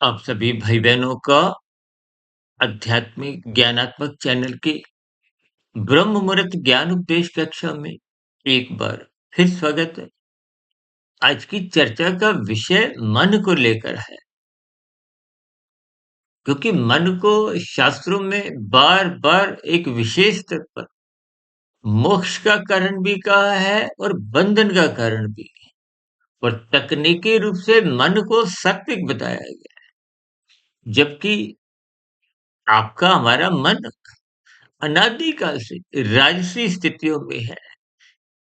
आप सभी भाई बहनों का आध्यात्मिक ज्ञानात्मक चैनल के ब्रह्म मुहूर्त ज्ञान उपदेश कक्षा में एक बार फिर स्वागत है। आज की चर्चा का विषय मन को लेकर है, क्योंकि मन को शास्त्रों में बार बार एक विशेष स्तर पर मोक्ष का कारण भी कहा है और बंधन का कारण भी। और तकनीकी रूप से मन को सात्विक बताया गया, जबकि आपका हमारा मन अनादिकाल से राजसी स्थितियों में है,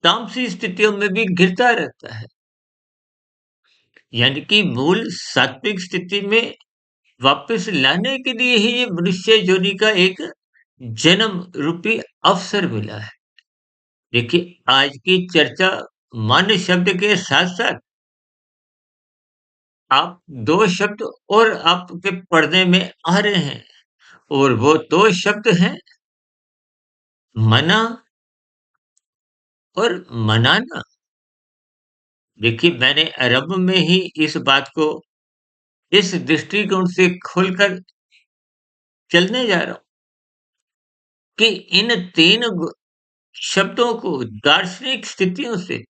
तामसी स्थितियों में भी गिरता रहता है। यानी कि मूल सात्विक स्थिति में वापस लाने के लिए ही ये मनुष्य योनि का एक जन्म रूपी अवसर मिला है। देखिए, आज की चर्चा मन शब्द के साथ साथ आप दो शब्द और आपके पढ़ने में आ रहे हैं, और वो दो शब्द हैं मना और मनाना। देखिए, मैंने आरंभ में ही इस बात को इस दृष्टिकोण से खोलकर चलने जा रहा हूं कि इन तीन शब्दों को दार्शनिक स्थितियों से,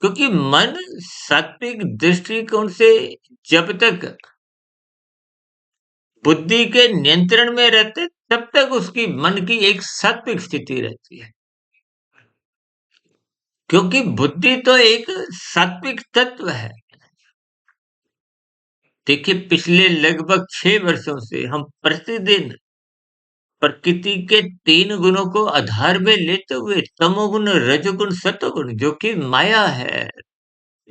क्योंकि मन सात्विक दृष्टिकोण से जब तक बुद्धि के नियंत्रण में रहते, तब तक उसकी मन की एक सात्विक स्थिति रहती है। क्योंकि बुद्धि तो एक सात्विक तत्व है। देखिए, पिछले लगभग 6 वर्षों से हम प्रतिदिन प्रकृति के तीन गुणों को आधार में लेते हुए तमोगुण, रजोगुण, सतोगुण, जो कि माया है,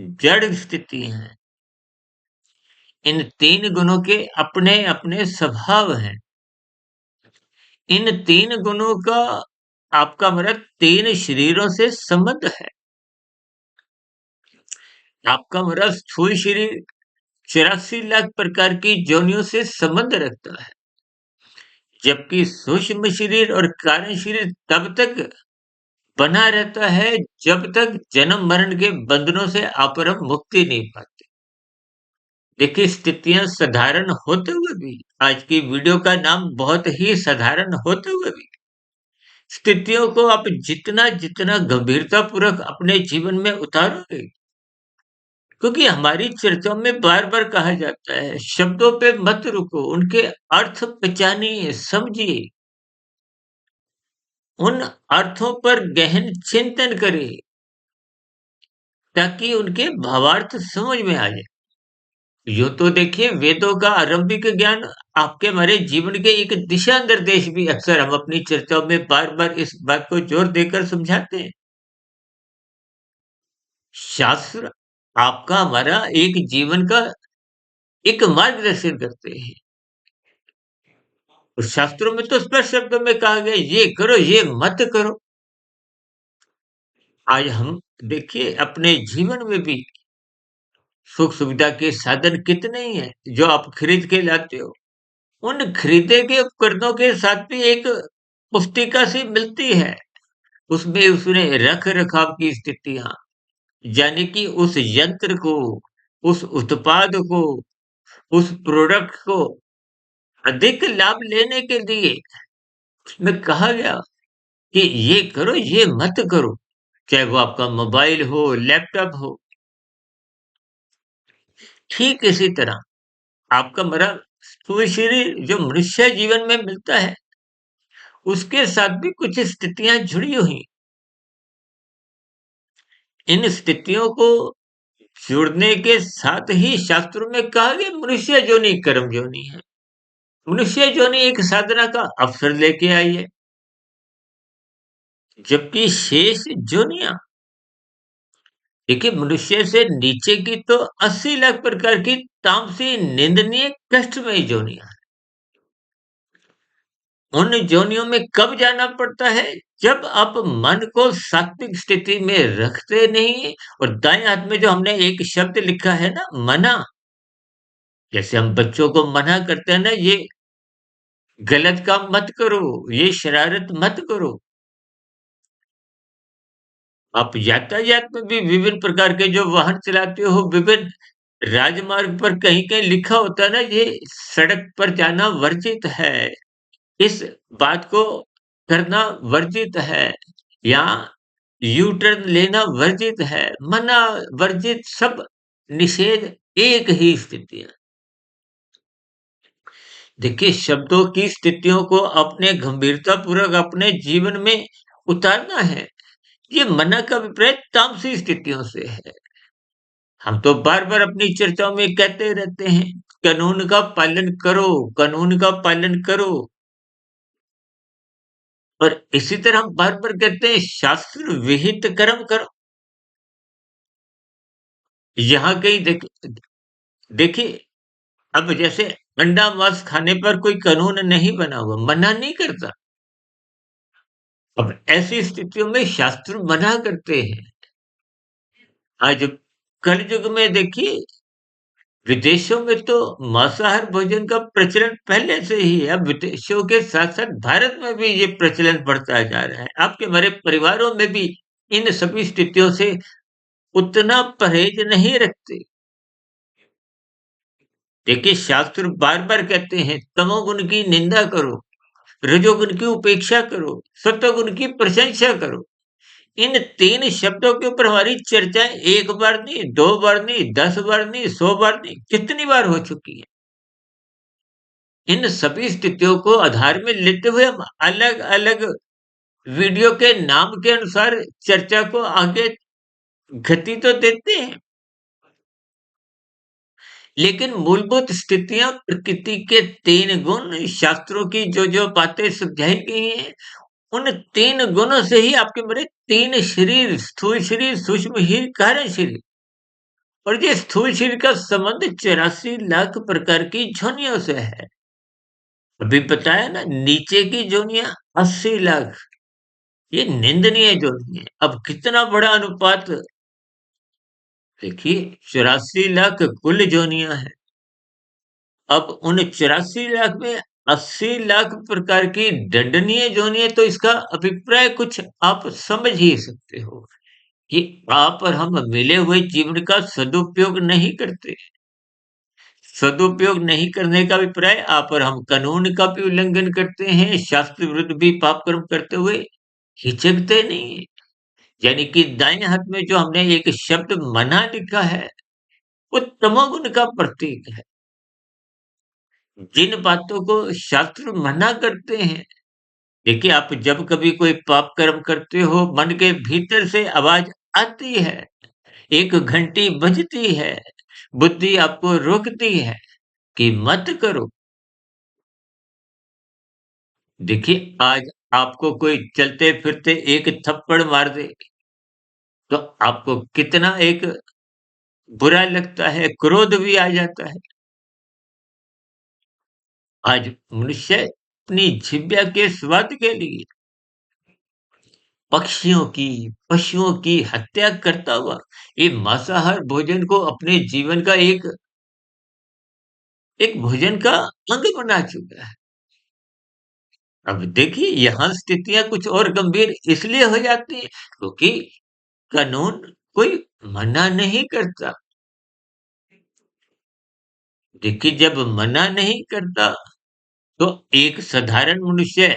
जड़ स्थिति है, इन तीन गुणों के अपने अपने स्वभाव हैं। इन तीन गुणों का आपका मेरा तीन शरीरों से संबंध है। आपका मेरा स्थूल शरीर 84 लाख प्रकार की योनियों से संबंध रखता है, जबकि सूक्ष्म शरीर और कारण शरीर तब तक बना रहता है जब तक जन्म मरण के बंधनों से आप और हम मुक्ति नहीं पाते। देखिए, स्थितियां साधारण होते हुए भी, आज की वीडियो का नाम बहुत ही साधारण होते हुए भी, स्थितियों को आप जितना जितना गंभीरता पूर्वक अपने जीवन में उतारोगे, क्योंकि हमारी चर्चाओं में बार बार कहा जाता है शब्दों पे मत रुको, उनके अर्थ पहचानिए, समझिए, उन अर्थों पर गहन चिंतन करें, ताकि उनके भावार्थ समझ में आ जाए। यूँ तो देखिए, वेदों का आरंभिक ज्ञान आपके हमारे जीवन के एक दिशा निर्देश भी अक्सर हम अपनी चर्चाओं में बार-बार इस बात को जोर देकर समझाते हैं। शास्त्र आपका हमारा एक जीवन का एक मार्गदर्शन करते हैं। और शास्त्रों में तो स्पष्ट शब्दों में कहा गया, ये करो, ये मत करो। आज हम देखिए अपने जीवन में भी सुख सुविधा के साधन कितने ही हैं, जो आप खरीद के लाते हो। उन खरीदे के उपकरणों के साथ भी एक पुस्तिका सी मिलती है। उसमें उसने रख-रखाव की स्थितियाँ, यानी कि उस यंत्र को, उस उत्पाद को, उस प्रोडक्ट को अधिक लाभ लेने के लिए उसमें कहा गया कि ये करो, ये मत करो। चाहे वो आपका मोबाइल हो, लैपटॉप हो। ठीक इसी तरह आपका मेरा स्थूल शरीर जो मनुष्य जीवन में मिलता है, उसके साथ भी कुछ स्थितियाँ जुड़ी हुई। इन स्थितियों को जुड़ने के साथ ही शास्त्रों में कहा गया मनुष्य योनि कर्म योनि है। मनुष्य योनि एक साधना का अवसर लेके आई है, जबकि शेष योनियां, देखिए, मनुष्य से नीचे की तो 80 लाख प्रकार की तामसी निंदनीय कष्टमय योनियां हैं। उन योनियों में कब जाना पड़ता है? जब आप मन को सात्विक स्थिति में रखते नहीं। और दाएं हाथ में जो हमने एक शब्द लिखा है ना, मना, जैसे हम बच्चों को मना करते हैं ना, ये गलत काम मत करो, ये शरारत मत करो। आप यातायात में भी विभिन्न प्रकार के जो वाहन चलाते हो, विभिन्न राजमार्ग पर कहीं-कहीं लिखा होता है ना, ये सड़क पर जाना वर्जित है, इस बात को करना वर्जित है, यहाँ यू टर्न लेना वर्जित है, मना, वर्जित, सब निषेध एक ही स्थिति है। देखिए, शब्दों की स्थितियों को अपने गंभीरतापूर्वक अपने जीवन में उतारना है। ये मना का अभिप्राय तामसी स्थितियों से है। हम तो बार-बार अपनी चर्चाओं में कहते रहते हैं, कानून का पालन करो, कानून का पालन करो। और इसी तरह हम बार-बार कहते हैं, शास्त्र विहित कर्म करो। यहाँ कहीं देखिए, अब जैसे अंडा मांस खाने पर कोई कानून नहीं बना हुआ, मना नहीं करता। अब ऐसी स्थितियों में शास्त्र मना करते हैं। आज कलयुग में देखिए, विदेशों में तो मांसाहार भोजन का प्रचलन पहले से ही है। अब विदेशों के साथ-साथ भारत में भी ये प्रचलन बढ़ता जा रहा है। आपके हमारे परिवारों में भी इन सभी स्थितियों से उतना परहेज नहीं रखते। देखिए, शास्त्र बार-बार कहते हैं, तमोगुण की निंदा करो, रजोगुण की उपेक्षा करो, सत्वगुण की प्रशंसा करो। इन 3 शब्दों के ऊपर हमारी चर्चाएँ 1 बार नहीं, 2 बार नहीं, 10 बार नहीं, 100 बार नहीं, कितनी बार हो चुकी है। इन सभी स्थितियों को आधार में लेते हुए हम अलग-अलग वीडियो के नाम के अनुसार चर्चा को आगे गति तो देते हैं, लेकिन मूलभूत स्थितियाँ प्रकृति के 3 गुण, शास्त्रों की जो-जो बातें समझाई गई हैं, उन 3 गुणों से ही आपके मेरे 3 शरीर, स्थूल शरीर, सूक्ष्म शरीर, कारण शरीर। और ये स्थूल शरीर का संबंध 84 लाख प्रकार की योनियों से है। अभी बताया ना, नीचे की योनियां 80 लाख, ये निंदनीय योनि है। अब कितना बड़ा अनुपात, देखिए, 84 लाख कुल योनियां हैं। अब उन 84 लाख में 80 लाख प्रकार की दंडनीय योनियां, तो इसका अभिप्राय कुछ आप समझ ही सकते हो कि आप और हम मिले हुए जीवन का सदुपयोग नहीं करते। सदुपयोग नहीं करने का अभिप्राय, आप और हम कानून का भी उल्लंघन करते हैं, शास्त्र विरुद्ध भी पाप कर्म करते हुए हिचकते नहीं है। यानी कि दाएं हाथ में जो हमने एक शब्द मना लिखा है, वो तमोगुण का प्रतीक है। जिन बातों को शास्त्र मना करते हैं, देखिए, आप जब कभी कोई पाप कर्म करते हो, मन के भीतर से आवाज आती है, एक घंटी बजती है, बुद्धि आपको रोकती है कि मत करो। देखिए, आज आपको कोई चलते-फिरते एक थप्पड़ मार दे, तो आपको कितना एक बुरा लगता है, क्रोध भी आ जाता है। आज मनुष्य अपनी जीभ्या के स्वाद के लिए पक्षियों की, पशुओं की हत्या करता हुआ, ये मांसाहार भोजन को अपने जीवन का एक एक भोजन का अंग बना चुका है। अब देखिए, यहाँ स्थितियाँ कुछ और गंभीर इसलिए हो जाती हैं, क्योंकि कानून कोई मना नहीं करता। देखिए, जब मना नहीं करता, तो एक साधारण मनुष्य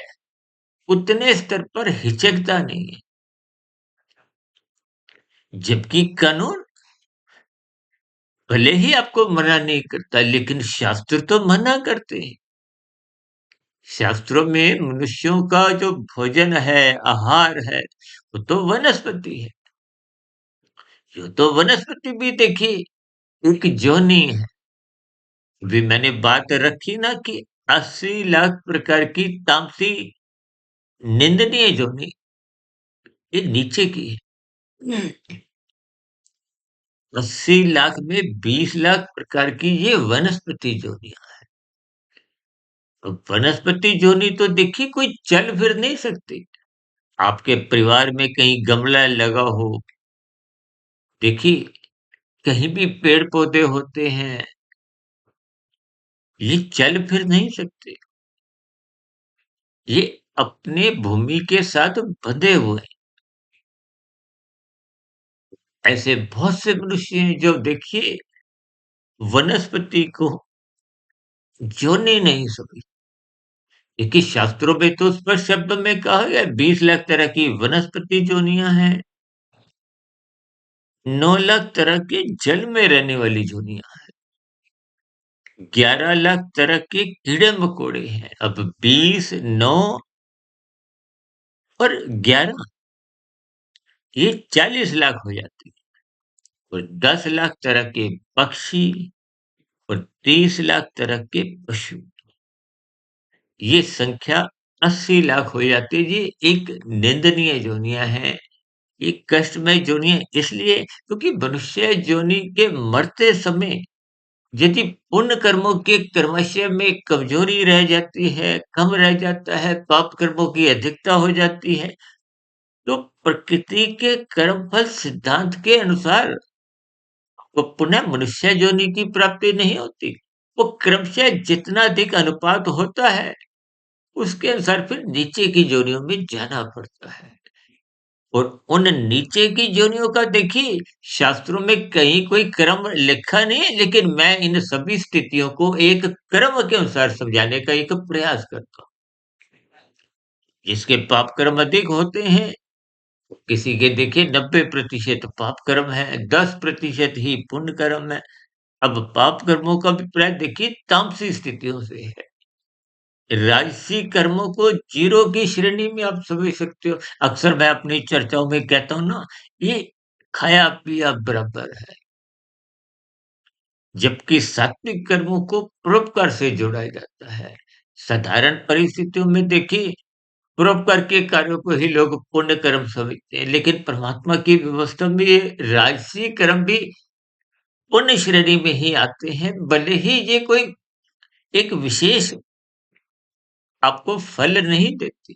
उतने स्तर पर हिचकता नहीं है। जबकि कानून भले ही आपको मना नहीं करता, लेकिन शास्त्र तो मना करते हैं। शास्त्रों में मनुष्यों का जो भोजन है, आहार है, वो तो वनस्पति है। ये तो वनस्पति भी देखिए एक योनि है। अभी मैंने बात रखी ना कि 80 लाख प्रकार की तामसी निंदनीय योनि, ये नीचे की है। 80 लाख में 20 लाख प्रकार की ये वनस्पति योनियां। तो वनस्पति योनि तो देखिए कोई चल फिर नहीं सकती। आपके परिवार में कहीं गमला लगा हो, देखिए, कहीं भी पेड़ पौधे होते हैं, ये चल फिर नहीं सकते। ये अपने भूमि के साथ बंधे हुए हैं। ऐसे बहुत से मनुष्य हैं जो देखिए वनस्पति को जोनी नहीं समझ। देखिए शास्त्रों में तो स्पष्ट शब्दों में कहा गया 20 लाख तरह की वनस्पति जोनियां हैं, 9 लाख तरह के जल में रहने वाली जोनियां, 11 लाख तरह के कीड़े मकोड़े हैं। अब 20, 9 और 11 ये 40 लाख हो जाती है। और 10 लाख तरह के पक्षी और 30 लाख तरह के पशु, ये संख्या 80 लाख हो जाती है। ये एक निंदनीय जोनियां हैं, ये कष्टमय जोनियां इसलिए क्योंकि मनुष्य जोनि के मरते समय यदि पुण्य कर्मों के कर्मशय में कमजोरी रह जाती है, कम रह जाता है, पाप कर्मों की अधिकता हो जाती है, तो प्रकृति के कर्मफल सिद्धांत के अनुसार वो पुनः मनुष्य योनि की प्राप्ति नहीं होती। वो क्रमशः जितना अधिक अनुपात होता है, उसके अनुसार फिर नीचे की योनियों में जाना पड़ता है। और उन नीचे की योनियों का देखिए शास्त्रों में कहीं कोई क्रम लिखा नहीं है, लेकिन मैं इन सभी स्थितियों को एक क्रम के अनुसार समझाने का एक प्रयास करता हूँ। जिसके पाप कर्म अधिक होते हैं, किसी के देखिए 90% पाप कर्म है, 10% ही पुण्य कर्म है। अब पाप कर्मों का अभिप्राय देखिए तामसी स्थितियों से है। राजसी कर्मों को जीरो की श्रेणी में आप समझ सकते हो। अक्सर मैं अपनी चर्चाओं में कहता हूँ ना, ये खाया-पिया बराबर है। जबकि सात्विक कर्मों को परोपकार से जोड़ा जाता है। साधारण परिस्थितियों में देखिए परोपकार के कार्यों को ही लोग पुण्य कर्म समझते हैं, लेकिन परमात्मा की व्यवस्था में ये राजसी कर्म भी पुण्य श्रेणी में ही आते हैं, भले ही ये कोई एक विशेष आपको फल नहीं देते।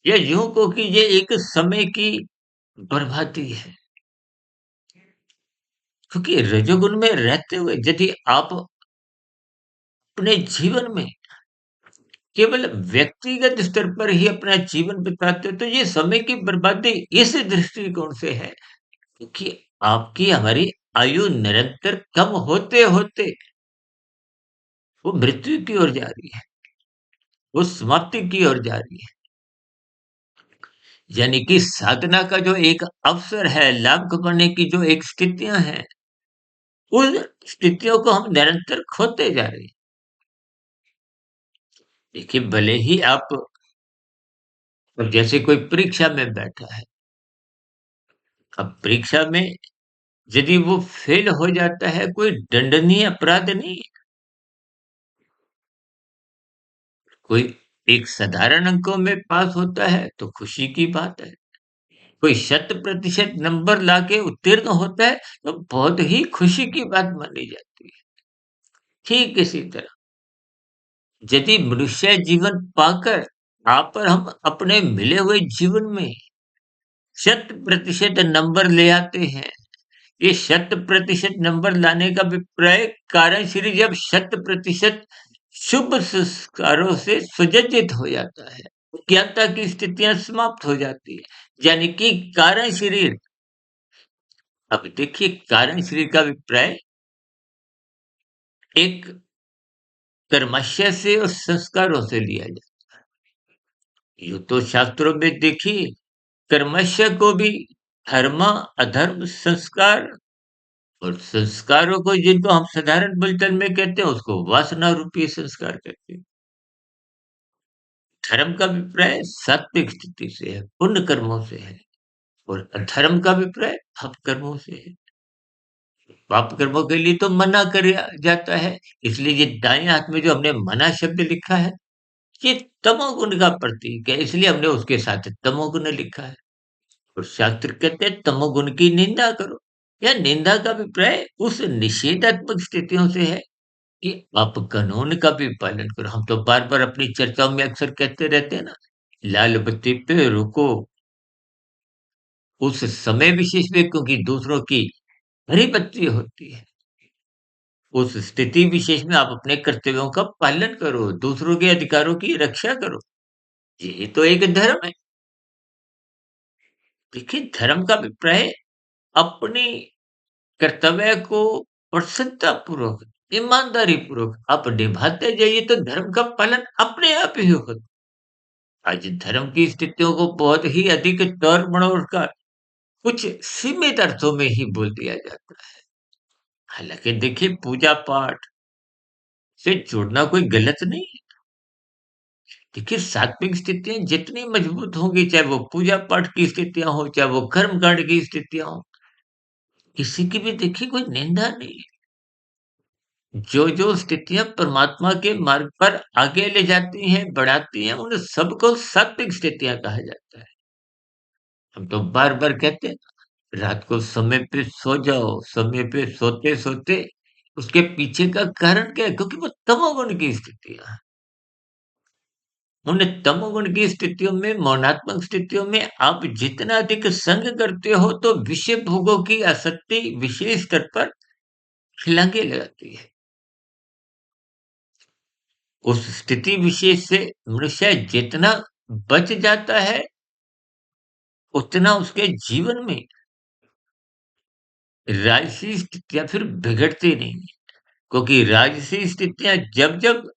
या यूं को कि ये एक समय की बर्बादी है, क्योंकि रजोगुण में रहते हुए यदि आप अपने जीवन में केवल व्यक्तिगत स्तर पर ही अपना जीवन बिताते हो, तो ये समय की बर्बादी इस दृष्टिकोण से है क्योंकि आपकी हमारी आयु निरंतर कम होते होते वो मृत्यु की ओर जा रही है, वो समाप्ति की ओर जा रही है। यानी कि साधना का जो एक अवसर है, लाभ कमाने की जो एक स्थितियां हैं, उन स्थितियों को हम निरंतर खोते जा रहे हैं। देखिए भले ही आप अब जैसे कोई परीक्षा में बैठा है, अब परीक्षा में यदि वो फेल हो जाता है, कोई दंडनीय अपराध नहीं है, कोई एक साधारण अंकों में पास होता है तो खुशी की बात है। कोई 100% नंबर लाके उत्तीर्ण होता है तो बहुत ही खुशी की बात मानी जाती है। ठीक इसी तरह यदि मनुष्य जीवन पाकर आप और हम अपने मिले हुए जीवन में 100% नंबर ले आते हैं, ये 100% नंबर लाने का अभिप्राय कारण शरीर जब 100% शुभ संस्कारों से सुसज्जित हो जाता है, ज्ञानता की स्थितियां समाप्त हो जाती है। यानी कि कारण शरीर, अब देखिए कारण शरीर का अभिप्राय एक कर्मशय से और संस्कारों से लिया जाए। यूँ तो शास्त्रों में देखिए कर्मशय को भी धर्म, अधर्म, संस्कार और संस्कारों को जिनको हम साधारण बोलचाल में कहते हैं उसको वासना रूपी संस्कार कहते हैं। धर्म का अभिप्राय सात्विक स्थिति से है, पुण्य कर्मों से है और अधर्म का अभिप्राय पाप कर्मों से है। पाप कर्मों के लिए तो मना किया जाता है, इसलिए ये दाएँ हाथ में जो हमने मना शब्द लिखा है, ये तमोगुण का प्रतीक है, इसलिए हमने उसके साथ तमोगुण लिखा है। और शास्त्र कहते हैं तमोगुण की निंदा करो। या निंदा का अभिप्राय उस निषेधात्मक स्थितियों से है कि आप कानून का भी पालन करो। हम तो बार-बार अपनी चर्चाओं में अक्सर कहते रहते हैं ना, लाल बत्ती पे रुको, उस समय विशेष में क्योंकि दूसरों की हरी बत्ती होती है। उस स्थिति विशेष में आप अपने कर्तव्यों का पालन करो, दूसरों के अधिकारों की रक्षा करो। ये तो एक धर्म है। देखिए धर्म का अभिप्राय अपनी कर्तव्य को और श्रद्धापूर्वक, ईमानदारी पूर्वक आप निभाते जाइए तो धर्म का पालन अपने आप ही होगा। आज धर्म की स्थितियों को बहुत ही अधिक तौर-मड़ोड़ कर कुछ सीमित अर्थों में ही बोल दिया जाता है। हालाँकि देखिए पूजा-पाठ से जुड़ना कोई गलत नहीं है। देखिए सात्विक स्थितियाँ जितनी मजबूत होंगी, चाहे वो पूजा-पाठ की स्थितियाँ हों, चाहे वो कर्मकांड की स्थितियाँ हों, किसी की भी देखिए कोई निंदा नहीं है। जो-जो स्थितियाँ परमात्मा के मार्ग पर आगे ले जाती हैं, बढ़ाती हैं, उन सबको सात्विक स्थितियाँ कहा जाता है। हम तो बार-बार कहते हैं रात को समय पे सो जाओ, समय पे सोते-सोते उसके पीछे का कारण क्या है? क्योंकि वो तमोगुण की स्थितियाँ हैं। उन तमोगुण की स्थितियों में, मौनात्मक स्थितियों में आप जितना अधिक संग करते हो, तो विषय भोगों की आसक्ति विशेष स्तर पर छलांगे लगाती है। उस स्थिति विशेष से मनुष्य जितना बच जाता है, उतना उसके जीवन में राजसी स्थितियाँ फिर बिगड़ती नहीं हैं। क्योंकि राजसी स्थितियाँ जब-जब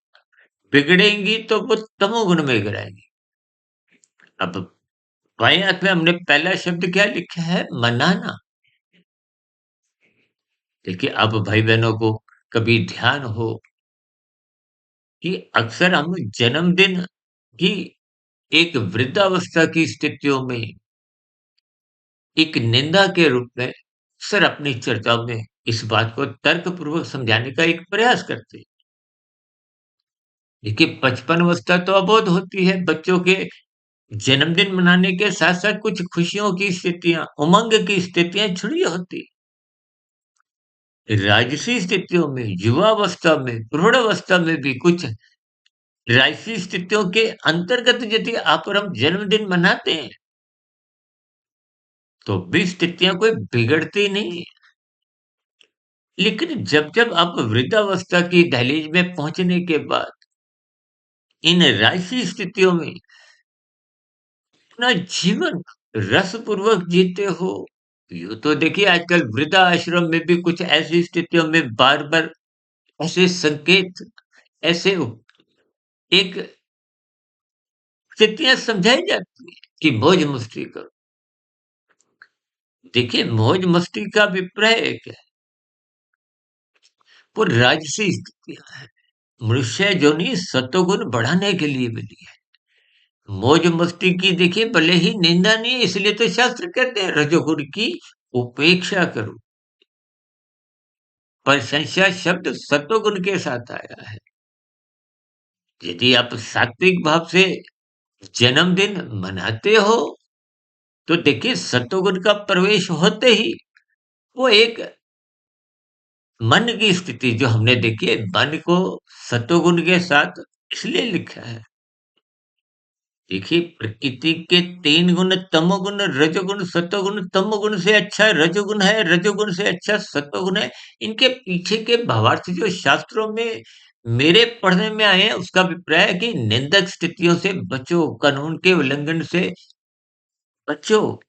बिगड़ेंगी तो वो तमोगुण में गिराएँगी। अब बाएँ हाथ में हमने पहला शब्द क्या लिखा है? मनाना। देखिए अब भाई-बहनों को कभी ध्यान हो कि अक्सर हम जन्मदिन की एक वृद्धावस्था की स्थितियों में एक निंदा के रूप में अक्सर अपनी चर्चाओं में इस बात को तर्कपूर्वक समझाने का एक प्रयास करते हैं। देखिए बचपन अवस्था तो अबोध होती है, बच्चों के जन्मदिन मनाने के साथ-साथ कुछ खुशियों की स्थितियाँ, उमंग की स्थितियाँ जुड़ी होती। राजसी स्थितियों में, युवावस्था में, प्रौढ़ावस्था में भी कुछ राजसी स्थितियों के अंतर्गत यदि आप और हम जन्मदिन मनाते हैं, तो भी स्थितियाँ कोई बिगड़ती नहीं है। लेकिन जब-जब आप वृद्धावस्था की दहलीज में पहुँचने के बाद इन राजसी स्थितियों में अपना जीवन रसपूर्वक जीते हो, यूँ तो देखिए आजकल वृद्धा आश्रम में भी कुछ ऐसी स्थितियों में बार-बार ऐसे संकेत, ऐसे एक स्थितियाँ समझाई जाती हैं कि मौज-मस्ती करो। देखिए मौज-मस्ती का अभिप्राय क्या है? वो राजसी स्थितियाँ हैं। मनुष्य योनि सत्वगुण बढ़ाने के लिए मिली है। मौज-मस्ती की देखिए भले ही निंदा नहीं है, इसलिए तो शास्त्र कहते हैं रजोगुण की उपेक्षा करो। प्रशंसा शब्द सत्वगुण के साथ आया है। यदि आप सात्विक भाव से जन्मदिन मनाते हो, तो देखिए सत्वगुण का प्रवेश होते ही वो एक मन की स्थिति जो हमने देखी है, मन को सत्वगुण के साथ इसलिए लिखा है। देखिए प्रकृति के 3 गुण तमोगुण, रजोगुण, सत्वगुण, तमोगुण से अच्छा रजोगुण है, रजोगुण से अच्छा सत्वगुण है। इनके पीछे के भावार्थ जो शास्त्रों में मेरे पढ़ने में आए हैं, उसका अभिप्राय है कि निंदक स्थितियों से बचो, कानून के उल्लंघन से बचो,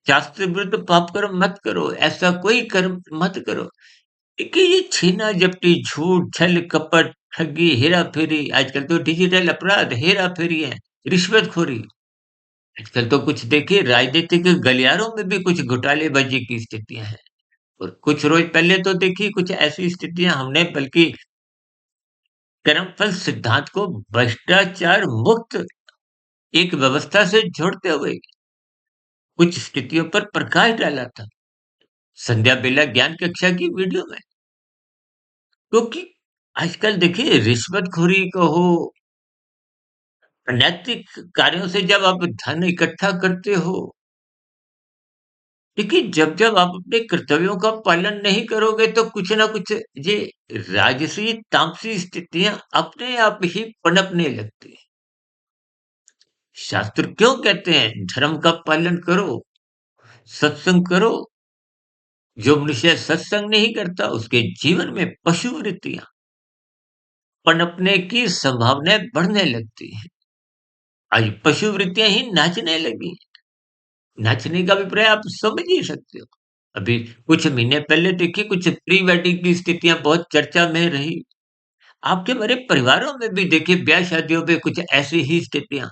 शास्त्र विरुद्ध पाप कर्म मत करो, ऐसा कोई कर्म मत करो। देखिए ये छीना-झपटी, झूठ, छल, कपट, ठगी, हेरा-फेरी, आजकल तो डिजिटल अपराध, हेरा-फेरी है, रिश्वतखोरी। आजकल तो कुछ देखिए राजनीतिक गलियारों में भी कुछ घोटालेबाजी की स्थितियाँ हैं और कुछ रोज़ पहले तो देखिए कुछ ऐसी स्थितियाँ हमने बल्कि कर्मफल सिद्धांत को भ्रष्टाचार मुक्त एक व्यवस्था से जोड़ते हुए कुछ स्थितियों पर प्रकाश डाला था। संध्या बेला ज्ञान कक्षा की वीडियो में। क्योंकि आजकल देखिए रिश्वतखोरी कहो, अनैतिक कार्यों से जब आप धन इकट्ठा करते हो, देखिए जब-जब आप अपने कर्तव्यों का पालन नहीं करोगे तो कुछ ना कुछ ये राजसी, तामसी स्थितियाँ अपने आप ही पनपने लगती हैं। शास्त्र क्यों कहते हैं धर्म का पालन करो, सत्संग करो। जो मनुष्य सत्संग नहीं करता उसके जीवन में पशु वृत्तियाँ पनपने की संभावनाएँ बढ़ने लगती हैं। आज पशु वृत्तियाँ ही नाचने लगी। नाचने का अभिप्राय आप समझ ही सकते हो। अभी कुछ महीने पहले देखिए कुछ प्री वेडिंग की स्थितियाँ बहुत चर्चा में रही। आपके मेरे परिवारों में भी देखिए ब्याह-शादियों में कुछ ऐसी ही स्थितियाँ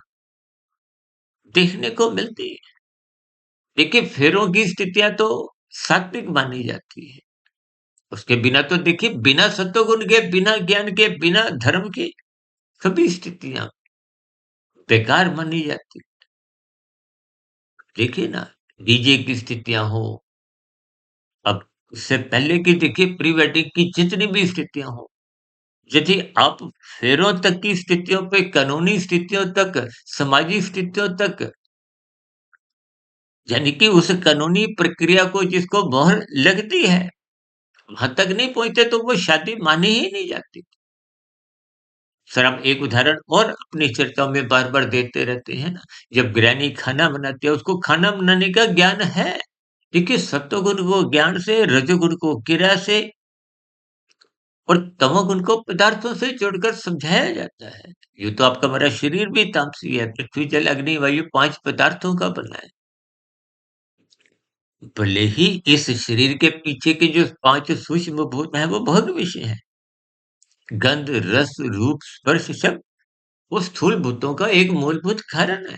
देखने को मिलती हैं। देखिए फेरों की स्थितियाँ तो सात्विक मानी जाती है। उसके बिना तो देखिए बिना सत्वगुण के, बिना ज्ञान के, बिना धर्म के सभी स्थितियाँ बेकार मानी जाती। देखिए ना, डीजे की स्थितियाँ हो, अब उससे पहले की देखिए प्री वेडिंग की जितनी भी स्थितियाँ हो, यदि आप फेरों तक की स्थितियों पे, कानूनी स्थितियों तक, समाजी स्थितियों तक, यानी कि उस कानूनी प्रक्रिया को जिसको मोहर लगती है, वहाँ तक नहीं पहुँचते तो वो शादी मानी ही नहीं जाती। सर हम एक उदाहरण और अपनी चर्चाओं में बार-बार देते रहते हैं ना, जब गृहिणी खाना बनाती है, उसको खाना बनाने का ज्ञान है। देखिए सत्वगुण को ज्ञान से, रजोगुण को क्रिया से और तमोगुण को पदार्थों से जोड़कर समझाया जाता है। यूँ तो आपका हमारा शरीर भी तामसी है, पृथ्वी, जल, अग्नि, वायु 5 पदार्थों का बना है। भले ही इस शरीर के पीछे के जो 5 सूक्ष्म भूत हैं, वो भोग विषय हैं। गंध, रस, रूप, स्पर्श, शब्द वो स्थूल भूतों का एक मूलभूत कारण है।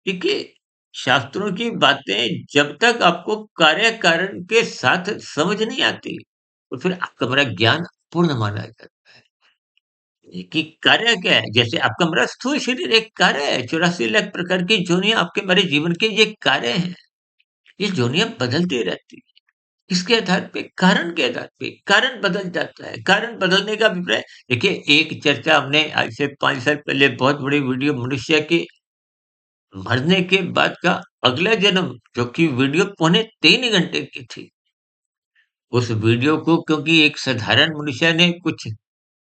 देखिए, शास्त्रों की बातें जब तक आपको कार्य कारण के साथ समझ नहीं आती, तो फिर आपका हमारा ज्ञान पूर्ण माना जाता है। ये कि कार्य क्या है? जैसे आपका हमारा स्थूल शरीर एक कार्य है, 84 लाख प्रकार की योनियाँ आपके हमारे जीवन के ये कार्य हैं। ये योनियाँ बदलती रहती हैं। किसके आधार पे? कारण के आधार पे। कारण बदल जाता है। कारण बदलने का अभिप्राय देखिए, एक चर्चा हमने आज से 5 साल पहले बहुत बड़ी वीडियो मनुष्य के मरने के बाद का अगला जन्म जो कि वीडियो पौने 3 घंटे की थी। उस वीडियो को क्योंकि एक साधारण मनुष्य ने कुछ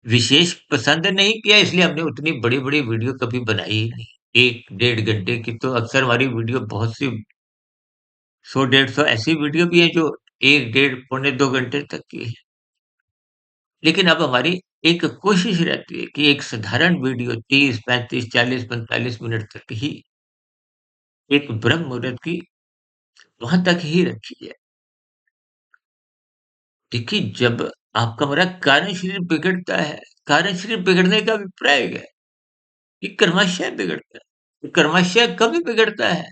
विशेष पसंद नहीं किया इसलिए हमने उतनी बड़ी-बड़ी वीडियो कभी बनाई ही नहीं। 1 डेढ़ घंटे की तो अक्सर हमारी वीडियो बहुत सी 100 डेढ़ 100 ऐसी वीडियो भी हैं जो 1 डेढ़ पौने 2 घंटे तक की है। लेकिन अब हमारी एक कोशिश रहती है कि एक साधारण वीडियो 30, 35, 40, 45 मिनट तक ही एक ब्रह्म मुहूर्त की वहाँ तक ही रखी जाए। देखिए, जब आपका हमारा कार्य शरीर बिगड़ता है, कार्य शरीर बिगड़ने का अभिप्राय क्या है? कि कर्माशय बिगड़ता है। तो कर्माशय कब बिगड़ता है?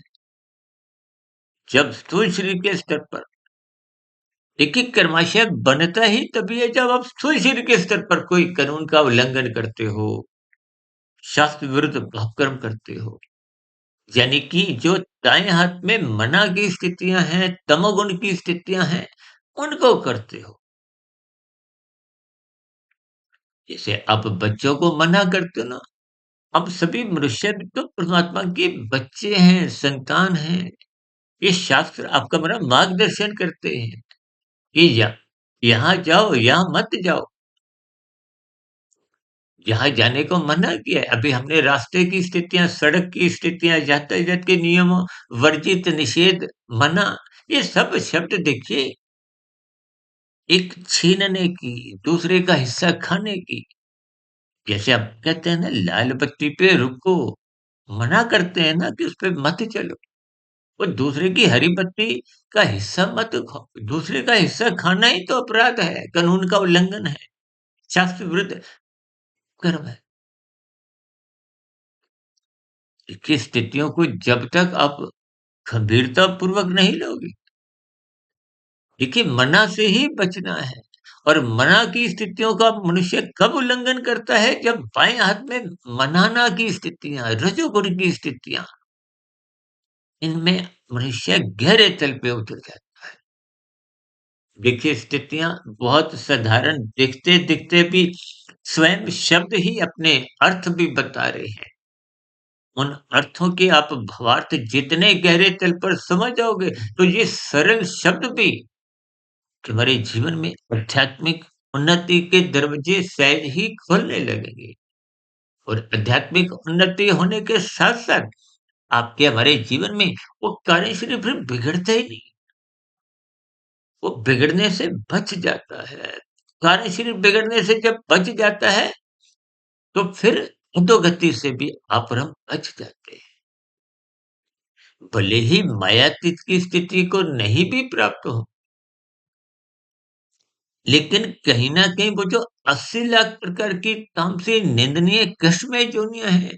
जब स्थूल शरीर के स्तर पर देखिए कर्माशय बनता ही तभी है जब आप स्थूल शरीर के स्तर पर कोई कानून का उल्लंघन करते हो, शास्त्र विरुद्ध पाप कर्म करते हो। यानी कि जो दाएँ हाथ में मना की स्थितियाँ हैं, तमोगुण की स्थितियाँ हैं, उनको करते हो। जैसे आप बच्चों को मना करते हो ना, अब सभी मनुष्य भी तो परमात्मा के बच्चे हैं, संतान हैं। ये शास्त्र आपका बड़ा मार्गदर्शन करते हैं कि यहाँ जाओ, यहाँ मत जाओ। यहाँ जाने को मना किया है। अभी हमने रास्ते की स्थितियाँ, सड़क की स्थितियाँ, यातायात के नियमों, वर्जित, निषेध, मना, ये सब शब्द देखिए एक छीनने की, दूसरे का हिस्सा खाने की। जैसे आप कहते हैं ना लाल बत्ती पे रुको, मना करते हैं ना कि उस पे मत चलो। और दूसरे की हरी बत्ती का हिस्सा मत खाओ। दूसरे का हिस्सा खाना ही तो अपराध है, कानून का उल्लंघन है, शास्त्र विरुद्ध कर्म है। देखिए स्थितियों को जब तक आप गंभीरतापूर्वक नहीं लोगे, देखिए मना से ही बचना है। और मना की स्थितियों का मनुष्य कब उल्लंघन करता है? जब बाएं हाथ में मनाना की स्थितियां, रजोगुण की स्थितियां, इनमें मनुष्य गहरे तल पे उतर जाता है। देखिए स्थितियाँ बहुत साधारण दिखते-दिखते भी स्वयं शब्द ही अपने अर्थ भी बता रहे हैं। उन अर्थों के आप भावार्थ जितने गहरे तल पर समझ जाओगे, तो ये सरल शब्द भी तुम्हारे जीवन में आध्यात्मिक उन्नति के दरवाजे सहज ही खोलने लगेंगे। और आध्यात्मिक उन्नति होने के साथ-साथ आपके हमारे जीवन में वो कार्यशैली फिर बिगड़ता ही नहीं। वो बिगड़ने से बच जाता है। कार्यशैली बिगड़ने से जब बच जाता है, तो फिर अधोगति से भी आप और हम बच जाते हैं। भले ही मायातीत की स्थिति को नहीं भी प्राप्त हो, लेकिन कहीं न कहीं वो जो 80 लाख प्रकार की तामसी निंदनीय कष्टमय योनियाँ हैं,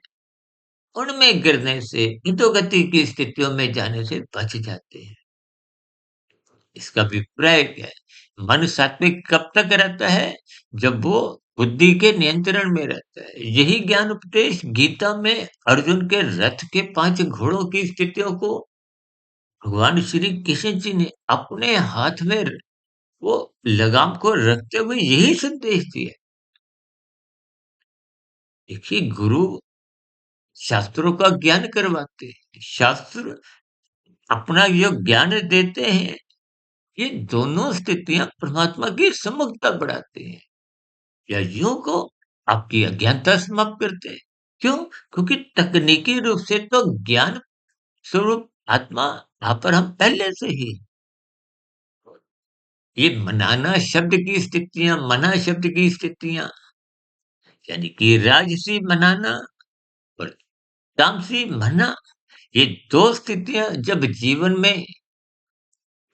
उनमें गिरने से, अधोगति की स्थितियों में जाने से बच जाते हैं। इसका अभिप्राय क्या है? मन सात्विक कब तक रहता है? जब वो बुद्धि के नियंत्रण में रहता है। यही ज्ञान उपदेश गीता में अर्जुन के रथ के 5 घोड़ों की स्थितियों को भगवान श्री कृष्ण जी ने अपने हाथ में वो लगाम को रखते हुए यही संदेश दिया। देखिए, गुरु शास्त्रों का ज्ञान करवाते हैं। शास्त्र अपना जो ज्ञान देते हैं, ये दोनों स्थितियाँ परमात्मा की सम्मुखता बढ़ाते हैं। या यूँ कहो, आपकी अज्ञानता समाप्त करते हैं। क्यों? क्योंकि तकनीकी रूप से तो ज्ञान स्वरूप आत्मा वहाँ पर हम पहले से ही। ये मनाना शब्द की स्थितियाँ, मना शब्द की स्थितियाँ, यानी कि राजसी मनाना और तामसी मना, ये 2 स्थितियाँ जब जीवन में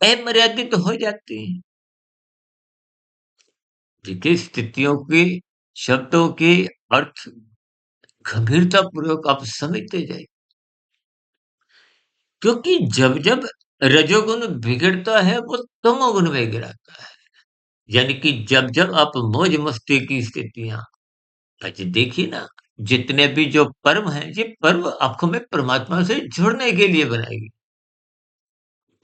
अमर्यादित हो जाती हैं, देखिए स्थितियों के, शब्दों के अर्थ गंभीरतापूर्वक आप समझते जाइए। क्योंकि जब-जब रजोगुण बिगड़ता है, वो तमोगुण में गिराता है। यानी कि जब-जब आप मौज-मस्ती की स्थितियाँ, आज देखिए ना, जितने भी जो पर्व हैं, ये पर्व आपको में परमात्मा से जुड़ने के लिए बनाए गए।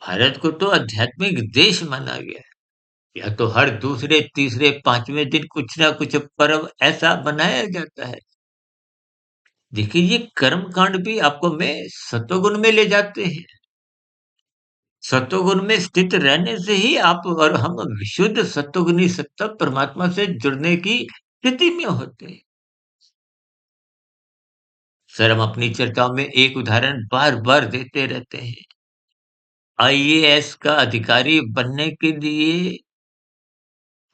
भारत को तो आध्यात्मिक देश माना गया है। या तो हर दूसरे, तीसरे, 5वें दिन कुछ ना कुछ पर्व ऐसा बनाया जाता है। देखिए, ये कर्म कांड भी आपको में सत्वगुण में ले जाते हैं। सत्वगुण में स्थित रहने से ही आप और हम विशुद्ध सत्वगुणी सत्ता परमात्मा से जुड़ने की स्थिति में होते हैं। सर, हम अपनी चर्चाओं में एक उदाहरण बार-बार देते रहते हैं। आईएएस का अधिकारी बनने के लिए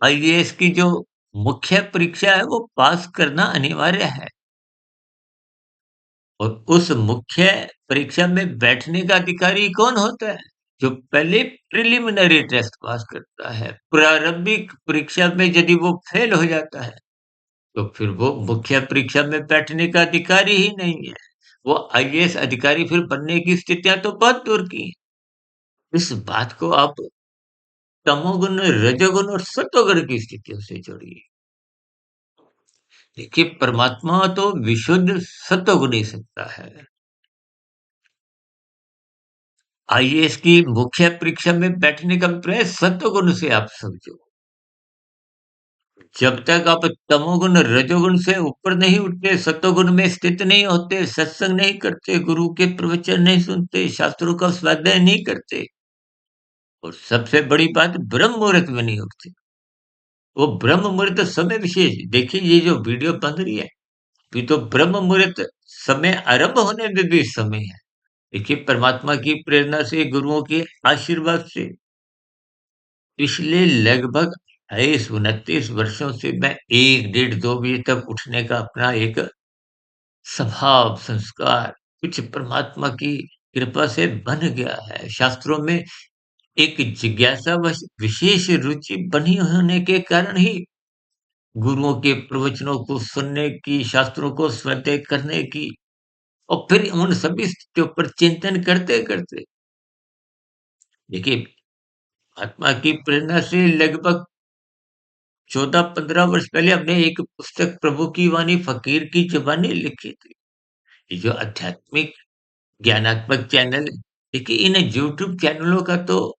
आईएएस की जो मुख्य परीक्षा है, वो पास करना अनिवार्य है। और उस मुख्य परीक्षा में बैठने का अधिकारी कौन होता है? जो पहले प्रिलिमिनरी टेस्ट पास करता है। प्रारंभिक परीक्षा में यदि वो फेल हो जाता है, तो फिर वो मुख्य परीक्षा में बैठने का अधिकारी ही नहीं है। वो आईएएस अधिकारी फिर बनने की स्थितियाँ तो बहुत दूर की हैं। इस बात को आप तमोगुण, रजोगुण और सत्वगुण की स्थितियों से जोड़िए। देखिए, परमात्मा तो विशुद्ध सत्वगुणी सत्ता है। आईएएस की मुख्य परीक्षा में बैठने का अभिप्राय सत्वगुण से आप समझो। जब तक आप तमोगुण, रजोगुण से ऊपर नहीं उठते, सत्वगुण में स्थित नहीं होते, सत्संग नहीं करते, गुरु के प्रवचन नहीं सुनते, शास्त्रों का स्वाध्याय नहीं करते और सबसे बड़ी बात ब्रह्म मुहूर्त में नहीं उठते। वो ब्रह्म मुहूर्त समय विशेष देखिए, ये जो वीडियो बन रही है, ये तो ब्रह्म मुहूर्त समय आरंभ होने में भी समय है। देखिए, परमात्मा की प्रेरणा से, गुरुओं के आशीर्वाद से पिछले लगभग 28-29 वर्षों से मैं 1 डेढ़ 2 बजे तक उठने का अपना एक स्वभाव, संस्कार कुछ परमात्मा की कृपा से बन गया है। शास्त्रों में एक जिज्ञासावश विशेष रुचि बनी होने के कारण ही गुरुओं के प्रवचनों को सुनने की, शास्त्रों को स्वाध्याय करने की और फिर उन सभी स्थितियों पर चिंतन करते-करते देखिए, आत्मा की प्रेरणा से लगभग 14-15 वर्ष पहले हमने एक पुस्तक प्रभु की वाणी फ़कीर की ज़ुबानी लिखी थी। ये जो आध्यात्मिक ज्ञानात्मक चैनल देखिए, इन यूट्यूब चैनलों का तो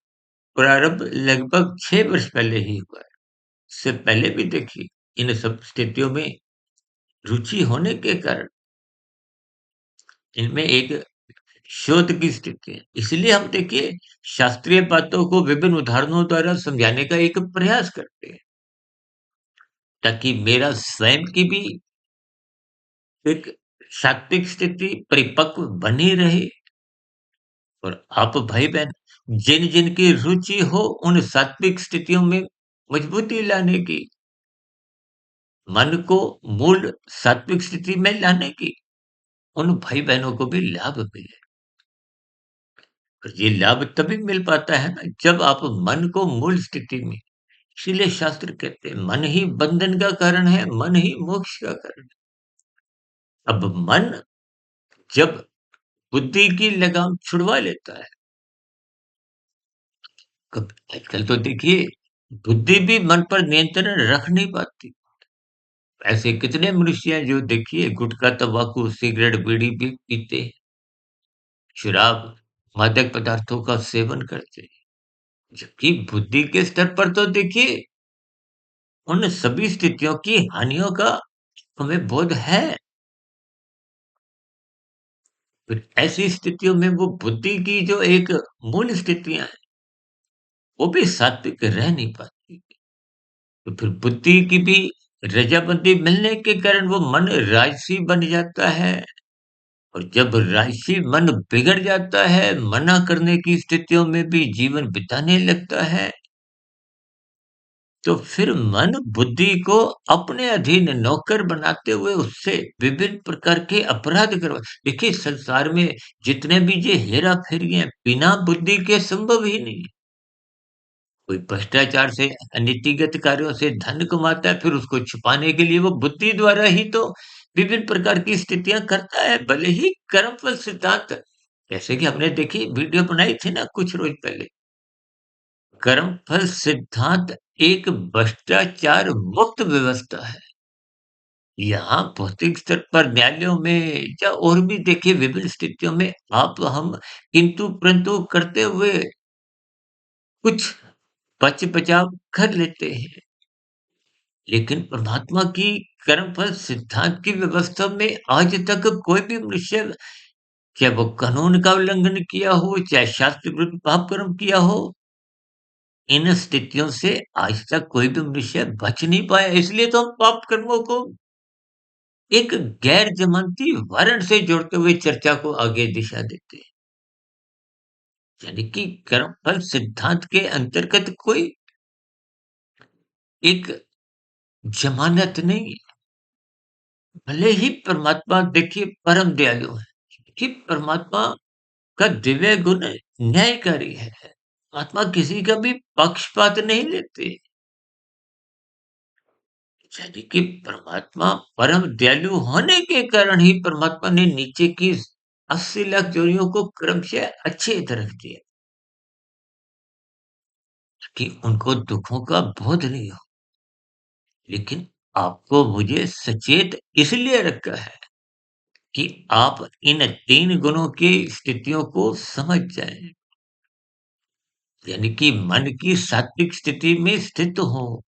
प्रारंभ लगभग 6 वर्ष पहले ही हुआ है। इससे पहले भी देखिए, इन सब स्थितियों में रुचि होने के कारण इनमें एक शोध की स्थिति है। इसलिए हम देखिए, शास्त्रीय बातों को विभिन्न उदाहरणों द्वारा समझाने का एक प्रयास करते हैं, ताकि मेरा स्वयं की भी एक सात्विक स्थिति परिपक्व बनी रहे और आप भाई-बहन जिन-जिन की रुचि हो उन सात्विक स्थितियों में मजबूती लाने की, मन को मूल सात्विक स्थिति में लाने की, उन भाई-बहनों को भी लाभ मिले। और ये लाभ तभी मिल पाता है ना, जब आप मन को मूल स्थिति में इसीलिए शास्त्र कहते हैं मन ही बंधन का कारण है, मन ही मोक्ष का कारण है। अब मन जब बुद्धि की लगाम छुड़वा लेता है, आजकल तो देखिए बुद्धि भी मन पर नियंत्रण रख नहीं पाती। ऐसे कितने मनुष्य हैं जो देखिए गुटखा, तंबाकू, सिगरेट, बीड़ी भी पीते हैं, शराब, मादक पदार्थों का सेवन करते हैं। जबकि बुद्धि के स्तर पर तो देखिए उन सभी स्थितियों की हानियों का हमें बोध है। फिर ऐसी स्थितियों में वो बुद्धि की जो एक मूल स्थितियां हैं, वो भी सात्विक रह नहीं पाती। तो फिर बुद्धि की भी रजामंदी मिलने के कारण वो मन राजसी बन जाता है। और जब राजसी मन बिगड़ जाता है, मना करने की स्थितियों में भी जीवन बिताने लगता है, तो फिर मन बुद्धि को अपने अधीन नौकर बनाते हुए उससे विभिन्न प्रकार के अपराध करवा। देखिए संसार में जितने भी ये हेरा फेरी हैं, बिना बुद्धि के संभव ही नहीं है। कोई भ्रष्टाचार से, अनीतिगत कार्यों से धन कमाता है, फिर उसको छुपाने के लिए वो बुद्धि द्वारा ही तो विभिन्न प्रकार की स्थितियां करता है, भले ही कर्मफल सिद्धांत, जैसे कि हमने देखी वीडियो बनाई थी ना कुछ रोज पहले। कर्मफल सिद्धांत एक भ्रष्टाचार मुक्त व्यवस्था है। यहाँ भौतिक स्तर पर न्यायालयों में या और भी देखिए विभिन्न स्थितियों में आप हम किंतु परंतु करते हुए कुछ बच बचाव कर लेते हैं। लेकिन परमात्मा की कर्मफल सिद्धांत की व्यवस्था में आज तक कोई भी मनुष्य, चाहे वो कानून का उल्लंघन किया हो, चाहे शास्त्र विरुद्ध पाप कर्म किया हो, इन स्थितियों से आज तक कोई भी मनुष्य बच नहीं पाया। इसलिए तो हम पाप कर्मों को एक गैर जमानती वारंट से जोड़ते हुए चर्चा को आगे दिशा देते हैं। यानी कि कर्मफल सिद्धांत के अंतर्गत कोई एक जमानत नहीं। भले ही परमात्मा देखिए परम दयालु है, कि परमात्मा का दिव्य गुण न्यायकारी है। परमात्मा किसी का भी पक्षपात नहीं लेते। यानी कि परमात्मा परम दयालु होने के कारण ही परमात्मा ने नीचे की 80 लाख जोनियों को क्रमशः अच्छे तरफ दिया, कि उनको दुखों का बोध नहीं हो। लेकिन आपको मुझे सचेत इसलिए रखा है कि आप इन 3 गुणों की स्थितियों को समझ जाएँ। यानी कि मन की सात्विक स्थिति में स्थित हो,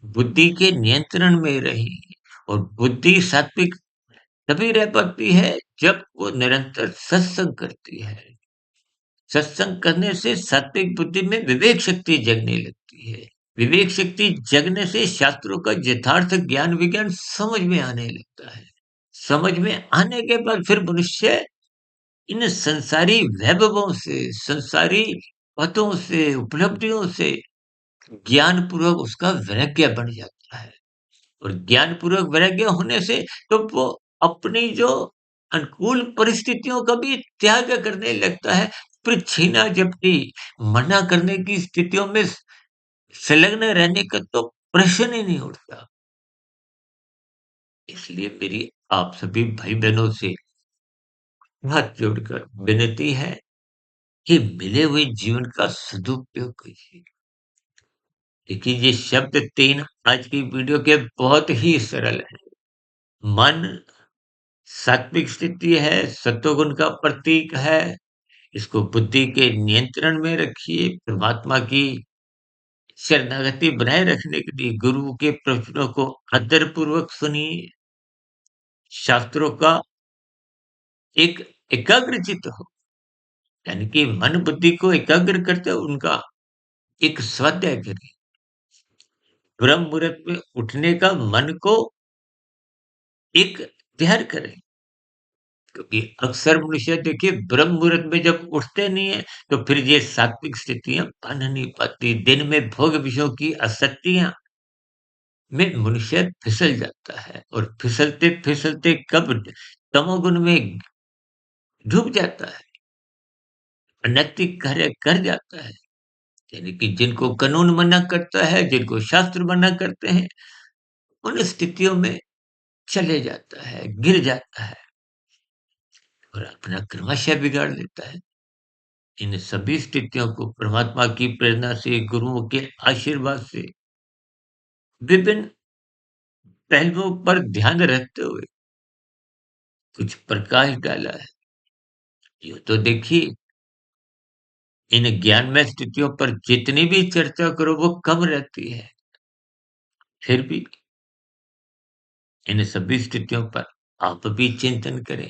बुद्धि के नियंत्रण में रहे। और बुद्धि सात्विक तभी रह पाती है जब वो निरंतर सत्संग करती है। सत्संग करने से सात्विक बुद्धि में विवेक शक्ति जगने लगती है। विवेक शक्ति जगने से शास्त्रों का यथार्थ ज्ञान विज्ञान समझ में आने लगता है। समझ में आने के बाद फिर मनुष्य इन संसारी वैभवों से, संसारी पतों से, उपलब्धियों से ज्ञान पूर्वक उसका वैराग्य बन जाता है। और ज्ञान पूर्वक वैराग्य होने से तो वो अपनी जो अनुकूल परिस्थितियों का भी त्याग करने लगता है। फिर छीना झपटी, मना करने की स्थितियों में संलग्न रहने का तो प्रश्न ही नहीं उठता। इसलिए मेरी आप सभी भाई-बहनों से हाथ जोड़कर विनती है कि मिले हुए जीवन का सदुपयोग कीजिए। देखिए ये शब्द 3 आज की वीडियो के बहुत ही सरल हैं। मन सात्विक स्थिति है, सत्वगुण का प्रतीक है। इसको बुद्धि के नियंत्रण में रखिए। परमात्मा की शरणागति बनाए रखने के लिए गुरु के प्रवचनों को आदर पूर्वक सुनिए। शास्त्रों का एक एकाग्रचित्त हो, यानी कि मन बुद्धि को एकाग्र करते हुए उनका एक स्वाध्याय करिए। ब्रह्म मुहूर्त में उठने का मन को एक तैयार करें। क्योंकि अक्सर मनुष्य देखिए ब्रह्म मुहूर्त में जब उठते नहीं है, तो फिर ये सात्विक स्थितियां बन नहीं पाती। दिन में भोग विषयों की आसक्तियां में मनुष्य फिसल जाता है, और फिसलते फिसलते कब तमोगुण में डूब जाता है, अनैतिक कार्य कर जाता है। यानी कि जिनको कानून मना करता है, जिनको शास्त्र मना करते हैं, उन स्थितियों में चले जाता है, गिर जाता है और अपना क्रमशः बिगाड़ लेता है। इन सभी स्थितियों को परमात्मा की प्रेरणा से, गुरुओं के आशीर्वाद से, विभिन्न पहलुओं पर ध्यान रखते हुए कुछ प्रकाश डाला है। यूँ तो देखिए, इन ज्ञानमय स्थितियों पर जितनी भी चर्चा करो वो कम रहती है। फिर भी इन सभी स्थितियों पर आप भी चिंतन करें।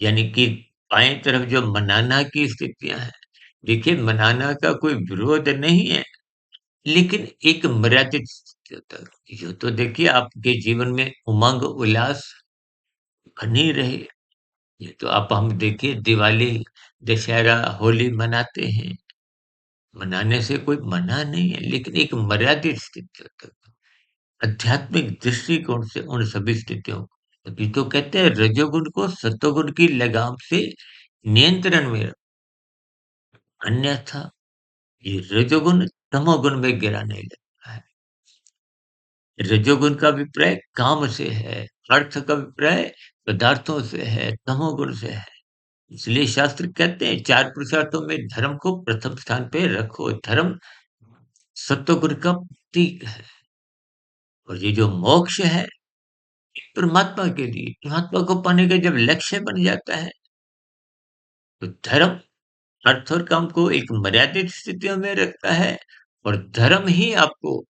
यानी कि बाएँ तरफ जो मनाना की स्थितियाँ हैं, देखिए मनाना का कोई विरोध नहीं है, लेकिन एक मर्यादित स्थितियों तक। यूँ तो देखिए आपके जीवन में उमंग, उल्लास बनी रहे। ये तो आप हम देखिए दिवाली, दशहरा, होली मनाते हैं। मनाने से कोई मना नहीं है, लेकिन एक मर्यादित स्थितियों तक। आध्यात्मिक दृष्टिकोण से उन सभी स्थितियों को तभी तो कहते हैं रजोगुण को सतोगुण की लगाम से नियंत्रण में रखो, अन्यथा ये रजोगुण तमोगुण में गिराने लगता है। रजोगुण का अभिप्राय काम से है, अर्थ का अभिप्राय पदार्थों से है, तमोगुण से है। इसलिए शास्त्र कहते हैं 4 पुरुषार्थों में धर्म को प्रथम स्थान पे रखो। धर्म सत्वगुण का प्रतीक है और ये जो मोक्ष है परमात्मा के लिए, परमात्मा को पाने का जब लक्ष्य बन जाता है, तो धर्म अर्थ और काम को एक मर्यादित स्थितियों में रखता है और धर्म ही आपको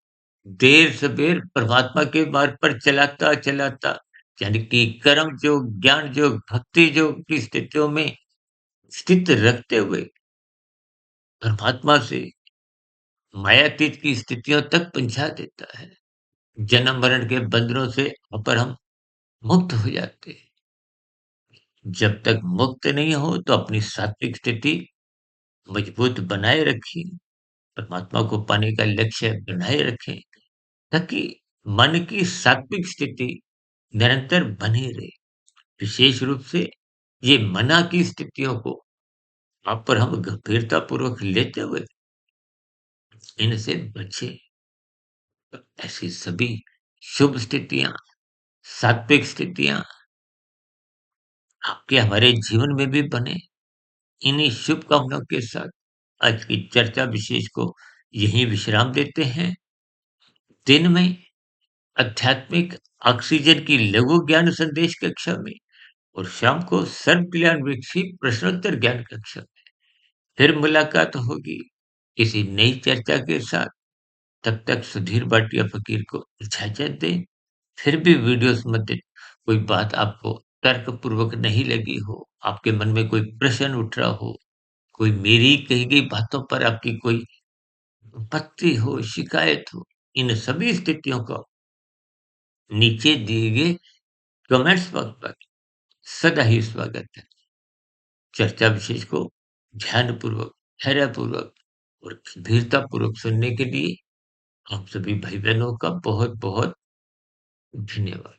देर-सबेर परमात्मा के मार्ग पर चलाता यानी कि कर्म योग, ज्ञान योग, भक्ति योग की स्थितियों में स्थित रखते हुए परमात्मा से मायातीत की स्थितियों तक पहुँचा देता है। जन्म-मरण के बंधनों से पर हम मुक्त हो जाते हैं। जब तक मुक्त नहीं हो तो अपनी सात्विक स्थिति मजबूत बनाए रखिए, परमात्मा को पाने का लक्ष्य बनाए रखें, ताकि मन की सात्विक स्थिति निरंतर बनी रहे। विशेष रूप से ये मना की स्थितियों को आप पर हम गंभीरतापूर्वक लेते हुए इनसे बचें। ऐसी सभी शुभ स्थितियाँ, सात्विक स्थितियाँ आपके हमारे जीवन में भी बने। इन्हीं शुभकामनाओं के साथ आज की चर्चा विशेष को यहीं विश्राम देते हैं। दिन में आध्यात्मिक ऑक्सीजन की लघु ज्ञान संदेश कक्षा में और शाम को सर्व कल्याण विक्षी प्रश्नोत्तर ज्ञान कक्षा में फिर मुलाकात होगी किसी नई चर्चा के साथ। तब तक सुधीर भाटिया फकीर को इजाजत दें। फिर भी वीडियो संबंधित कोई बात आपको तर्कपूर्वक नहीं लगी हो, आपके मन में कोई प्रश्न उठ रहा हो, कोई मेरी कही गई बातों पर आपकी कोई आपत्ति हो, शिकायत हो, इन सभी स्थितियों का नीचे दिए गए कमेंट्स बॉक्स पर सदा ही स्वागत है। चर्चा विशेष को ध्यानपूर्वक, धैर्यपूर्वक और गंभीरतापूर्वक सुनने के लिए आप सभी भाई-बहनों का बहुत-बहुत धन्यवाद।